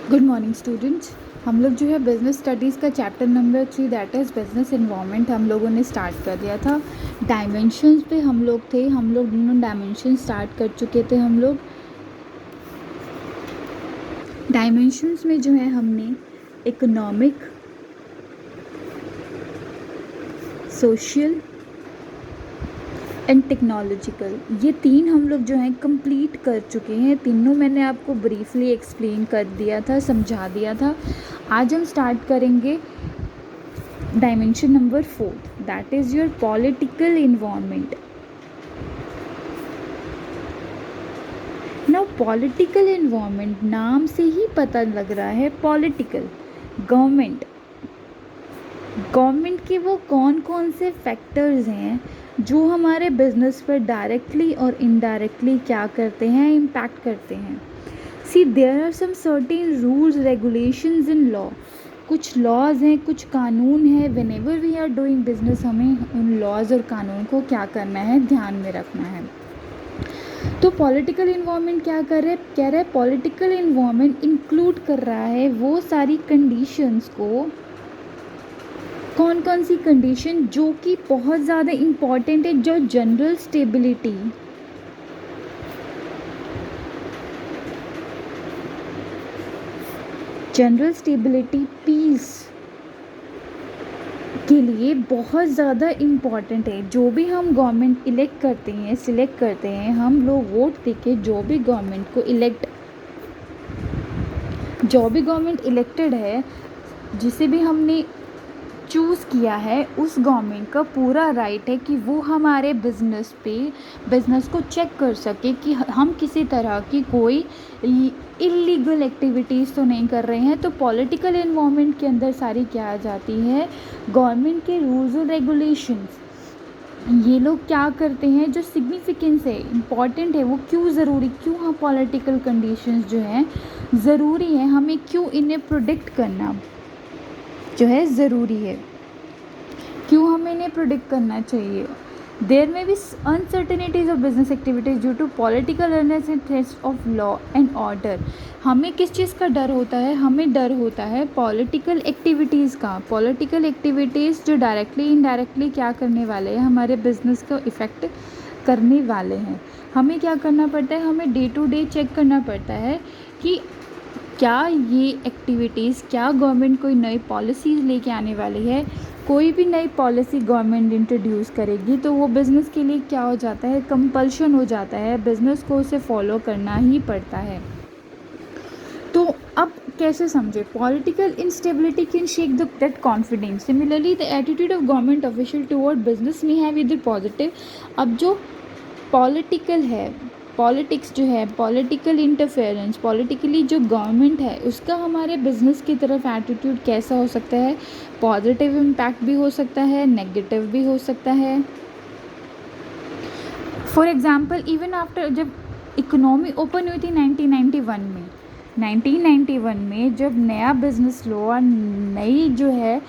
Good morning students. हम लोग जो है बिज़नेस स्टडीज़ का chapter number 3 that is business environment हम लोगों ने स्टार्ट कर दिया था। डायमेंशंस पे हम लोग थे, हम लोग दोनों डायमेंशन स्टार्ट कर चुके थे। हम लोग डायमेंशंस में जो है हमने इकोनॉमिक, सोशल एंड टेक्नोलॉजिकल, ये तीन हम लोग जो हैं कंप्लीट कर चुके हैं। तीनों मैंने आपको ब्रीफली एक्सप्लेन कर दिया था, समझा दिया था। आज हम स्टार्ट करेंगे dimension number 4 that is your political environment. Now political environment नाम से ही पता लग रहा है, पॉलिटिकल गवर्नमेंट के वो कौन कौन से फैक्टर्स हैं जो हमारे बिजनेस पर डायरेक्टली और इनडायरेक्टली क्या करते हैं, इम्पैक्ट करते हैं। See there are some certain rules regulations in law. कुछ लॉज हैं, कुछ कानून है। Whenever we are doing business हमें उन लॉज और कानून को क्या करना है, ध्यान में रखना है। तो पॉलिटिकल इन्वायरमेंट क्या कह रहा है पॉलिटिकल इन्वायरमेंट इंक्लूड कर रहा है वो सारी कंडीशंस को। कौन कौन सी कंडीशन जो कि बहुत ज़्यादा इम्पॉर्टेंट है, जो जनरल स्टेबिलिटी पीस के लिए बहुत ज़्यादा इम्पॉर्टेंट है। जो भी हम गवर्नमेंट इलेक्ट करते हैं, सिलेक्ट करते हैं, हम लोग वोट देके जो भी गवर्नमेंट इलेक्टेड है, जिसे भी हमने चूज़ किया है, उस गवर्नमेंट का पूरा राइट है कि वो हमारे बिज़नेस को चेक कर सके कि हम किसी तरह की कोई इलीगल एक्टिविटीज़ तो नहीं कर रहे हैं। तो पॉलिटिकल इन्वायरमेंट के अंदर सारी क्या आ जाती है, गवर्नमेंट के रूल्स और रेगुलेशंस। ये लोग क्या करते हैं, जो सिग्निफिकेंस है, इम्पॉर्टेंट है, वो क्यों हाँ पॉलिटिकल कंडीशंस जो हैं ज़रूरी है, हमें क्यों इन्हें प्रोडिक्ट करना जो है ज़रूरी है, क्यों हमें इन्हें प्रोडिक्ट करना चाहिए। देयर में भी uncertainties of business activities due to political unrest and threats of law and order. हमें किस चीज़ का डर होता है, हमें डर होता है पॉलिटिकल एक्टिविटीज़ का। पॉलिटिकल एक्टिविटीज़ जो डायरेक्टली इनडायरेक्टली क्या करने वाले हैं, हमारे बिजनेस को इफ़ेक्ट करने वाले हैं। हमें क्या करना पड़ता है, हमें डे टू डे चेक करना पड़ता है कि क्या ये एक्टिविटीज़, क्या गवर्नमेंट कोई नई पॉलिसीज़ लेके आने वाली है। कोई भी नई पॉलिसी गवर्नमेंट इंट्रोड्यूस करेगी तो वो बिज़नेस के लिए क्या हो जाता है, कंपल्शन हो जाता है, बिज़नेस को उसे फॉलो करना ही पड़ता है। तो अब कैसे समझे, political instability can shake that confidence. Similarly the attitude of government official toward business में हैव इधर पॉजिटिव। अब जो पॉलिटिकल है, पॉलिटिक्स जो है, पॉलिटिकल इंटरफेरेंस, पॉलिटिकली जो गवर्नमेंट है उसका हमारे बिजनेस की तरफ एटीट्यूड कैसा हो सकता है, पॉजिटिव इम्पैक्ट भी हो सकता है, नेगेटिव भी हो सकता है। फॉर एग्जाम्पल इवन आफ्टर जब इकोनॉमी ओपन हुई थी 1991 में जब नया बिजनेस लॉ, नई जो है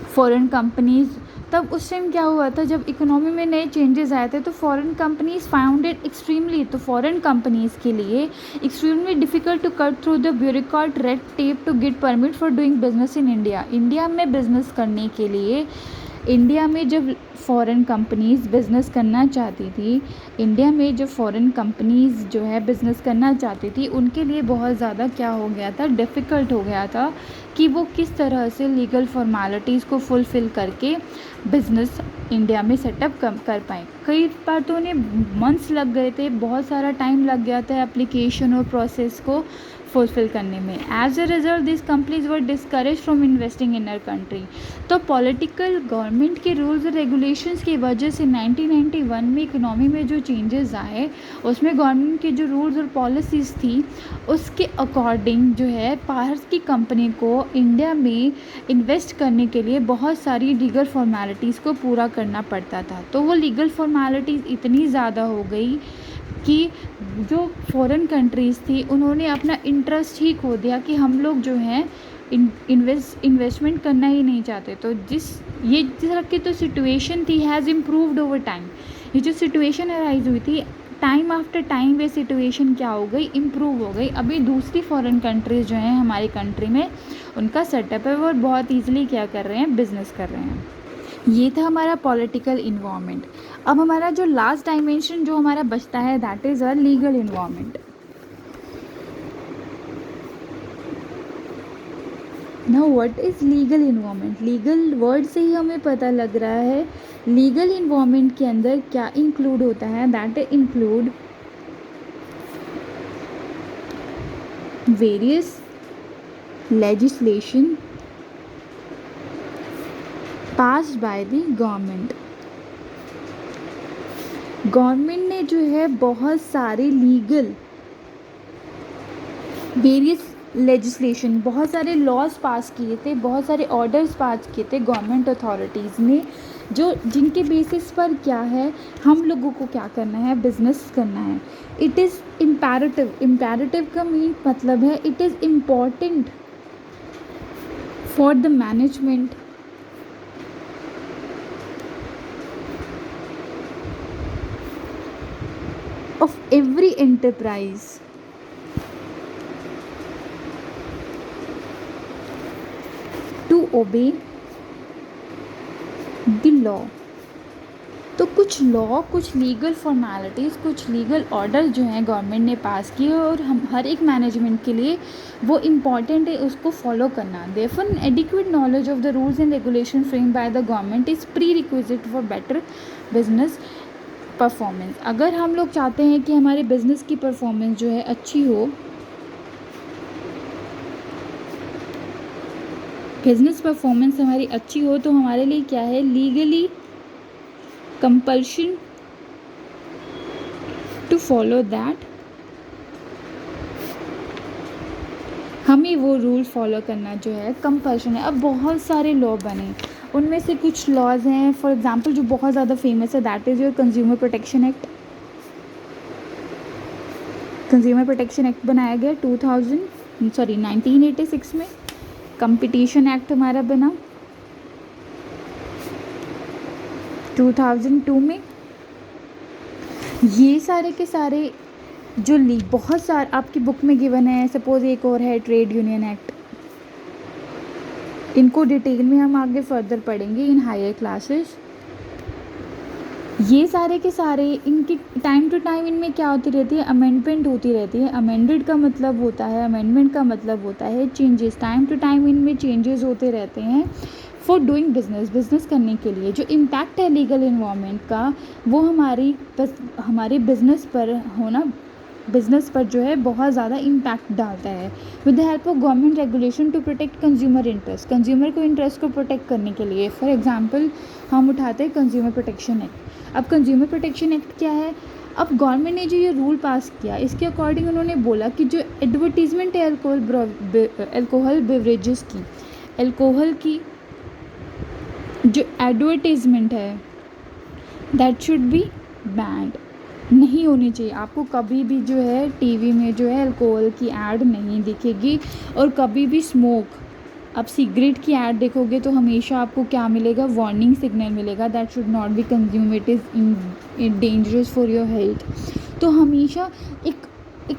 फॉरेन कंपनीज़, तब उस टाइम क्या हुआ था, जब इकोनॉमी में नए चेंजेस आए थे तो foreign companies found it extremely, तो फॉरेन कंपनीज़ के लिए extremely difficult to cut through the bureaucrat red tape to get permit for doing business in India. India में बिज़नेस करने के लिए, इंडिया में जब फॉरेन कंपनीज़ बिज़नेस करना चाहती थी, इंडिया में जो फॉरेन कंपनीज़ जो है बिज़नेस करना चाहती थी, उनके लिए बहुत ज़्यादा क्या हो गया था, डिफ़िकल्ट हो गया था कि वो किस तरह से लीगल फॉर्मेलिटीज़ को फुलफ़िल करके बिज़नेस इंडिया में सेटअप कर पाएँ। कई बार तो उन्हें मंथ्स लग गए थे, बहुत सारा टाइम लग गया था एप्लीकेशन और प्रोसेस को फुलफ़िल करने में। As a result this companies were discourage from investing in our country. तो पॉलिटिकल गवर्नमेंट के रूल्स और रेगुलेशंस की वजह से 1991 में इकोनॉमी में जो चेंजेस आए, उसमें गवर्नमेंट की जो रूल्स और पॉलिसीज़ थी उसके अकॉर्डिंग जो है बाहर की कंपनी को इंडिया में इन्वेस्ट करने के लिए बहुत सारी लीगल फॉर्मेलिटीज़ को पूरा करना पड़ता था। तो वो लीगल फॉर्मेलिटीज़ इतनी ज़्यादा हो गई कि जो फॉरेन कंट्रीज़ थी उन्होंने अपना इंटरेस्ट ही खो दिया कि हम लोग जो हैं इन्वेस्टमेंट करना ही नहीं चाहते। तो जिस तरह की तो सिचुएशन थी हैज़ इम्प्रूव्ड ओवर टाइम। ये जो सिचुएशन अराइज हुई थी टाइम आफ्टर टाइम वे सिचुएशन क्या हो गई, इम्प्रूव हो गई। अभी दूसरी फॉरेन कंट्रीज़ जो हैं हमारी कंट्री में उनका सेटअप है, वो बहुत ईजिली क्या कर रहे हैं, बिजनेस कर रहे हैं। ये था हमारा पॉलिटिकल इन्वायरमेंट। अब हमारा जो लास्ट डायमेंशन जो हमारा बचता है that is a legal environment. Now what is legal environment? Legal word से ही हमें पता लग रहा है लीगल इन्वायरमेंट के अंदर क्या इंक्लूड होता है। That include various legislation passed by the government. Government ने जो है बहुत सारे लीगल वेरियस लेजिस्लेशन, बहुत सारे लॉज पास किए थे, बहुत सारे ऑर्डर्स पास किए थे गवर्नमेंट अथॉरिटीज़ ने, जो जिनके बेसिस पर क्या है, हम लोगों को क्या करना है, बिजनेस करना है। It is imperative. इम्पेरेटिव का मीन मतलब है it is important for the management of every enterprise to obey the law. तो कुछ लॉ, कुछ लीगल फॉर्मेलिटीज़, कुछ लीगल ऑर्डर जो हैं गवर्नमेंट ने पास किए और हम हर एक मैनेजमेंट के लिए वो इम्पॉर्टेंट है उसको फॉलो करना। Therefore N adequate knowledge of the rules and regulation frame by the government is pre requisite for better business performance. अगर हम लोग चाहते हैं कि हमारे बिजनेस की परफॉर्मेंस जो है अच्छी हो, बिजनेस परफॉर्मेंस हमारी अच्छी हो, तो हमारे लिए क्या है, legally compulsion to follow that. हमें वो रूल फॉलो करना जो है कंपल्शन है। अब बहुत सारे लॉ बने, उनमें से कुछ लॉज हैं फॉर एग्जांपल जो बहुत ज़्यादा फेमस है, that is your consumer protection act. Consumer protection act बनाया गया 1986 में। कंपटीशन एक्ट हमारा बना 2002 में। ये सारे के सारे जो बहुत सारे आपकी बुक में गिवन है, सपोज एक और है ट्रेड यूनियन एक्ट, इनको डिटेल में हम आगे फर्दर पढ़ेंगे इन हायर क्लासेस। ये सारे के सारे इनकी टाइम टू टाइम इनमें क्या होती रहती है, अमेंडमेंट होती रहती है। अमेंडेड का मतलब होता है, अमेंडमेंट का मतलब होता है चेंजेस। टाइम टू टाइम इनमें चेंजेस होते रहते हैं फॉर डूइंग बिजनेस करने के लिए। जो इम्पैक्ट है लीगल इन्वायरमेंट का वो हमारे बिजनेस पर होना, बिजनेस पर जो है बहुत ज़्यादा इम्पैक्ट डालता है। With the help of government regulation to protect consumer interest, consumer को इंटरेस्ट को प्रोटेक्ट करने के लिए। फॉर एग्जांपल हम उठाते हैं कंज्यूमर प्रोटेक्शन एक्ट। अब कंज्यूमर प्रोटेक्शन एक्ट क्या है, अब गवर्नमेंट ने जो ये रूल पास किया इसके अकॉर्डिंग उन्होंने बोला कि जो एडवर्टीज़मेंट है अल्कोहल बेवरेजेस की, अल्कोहल की जो एडवर्टीज़मेंट है दैट शुड बी बैंड, नहीं होनी चाहिए। आपको कभी भी जो है टीवी में जो है अल्कोहल की ऐड नहीं दिखेगी। और कभी भी स्मोक, आप सिगरेट की ऐड देखोगे तो हमेशा आपको क्या मिलेगा, वार्निंग सिग्नल मिलेगा, that should not be consume, it is dangerous for your health. तो हमेशा एक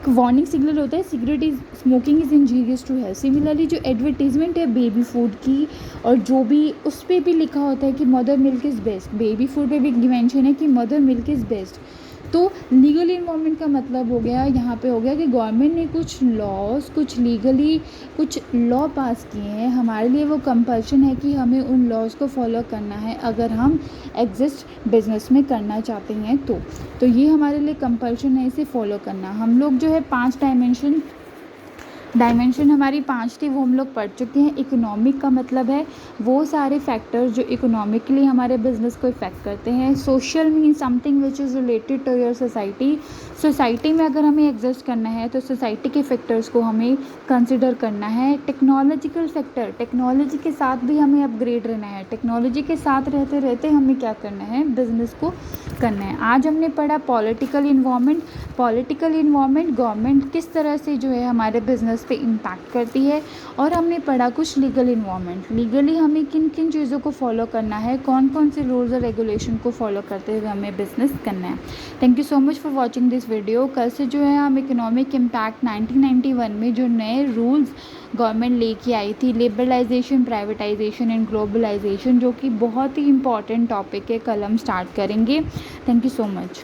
वार्निंग सिग्नल होता है, cigarette is smoking is injurious to health. Similarly जो एडवर्टीज़मेंट है बेबी फूड की, और जो भी उस पर भी लिखा होता है कि mother milk is best, baby food पे भी मेंशन है कि मदर मिल्क इज़ बेस्ट। तो लीगल इन्वायरमेंट का मतलब हो गया, यहाँ पे हो गया कि गवर्नमेंट ने कुछ लॉज, कुछ लीगली कुछ लॉ पास किए हैं, हमारे लिए वो कंपल्शन है कि हमें उन लॉज को फॉलो करना है अगर हम एग्जिस्ट बिजनेस में करना चाहते हैं। तो ये हमारे लिए कंपल्शन है इसे फॉलो करना। हम लोग जो है 5 डायमेंशन हमारी 5 थी वो हम लोग पढ़ चुके हैं। इकोनॉमिक का मतलब है वो सारे फैक्टर्स जो इकोनॉमिकली हमारे बिजनेस को इफ़ेक्ट करते हैं। Social mean something which is related to your society. Society में अगर हमें एग्जिस्ट करना है तो सोसाइटी के फैक्टर्स को हमें कंसिडर करना है। टेक्नोलॉजिकल फैक्टर, टेक्नोलॉजी के साथ भी हमें अपग्रेड रहना है। टेक्नोलॉजी के साथ रहते रहते हमें क्या करना है, बिजनेस को करना है। आज हमने पढ़ा political environment. Political environment, government किस तरह से जो है हमारे बिज़नेस पे इम्पैक्ट करती है, और हमने पढ़ा कुछ लीगल इन्वायरमेंट, लीगली हमें किन किन चीज़ों को फॉलो करना है, कौन कौन से रूल्स और रेगुलेशन को फॉलो करते हुए हमें बिज़नेस करना है। Thank you so much for watching this video. कल से जो है हम इकोनॉमिक इम्पैक्ट 1991 में जो नए रूल्स गवर्नमेंट लेके आई थी, लिबरलाइजेशन, प्राइवेटाइजेशन एंड ग्लोबलाइजेशन, जो कि बहुत ही इंपॉर्टेंट टॉपिक है, कल हम स्टार्ट करेंगे। Thank you so much.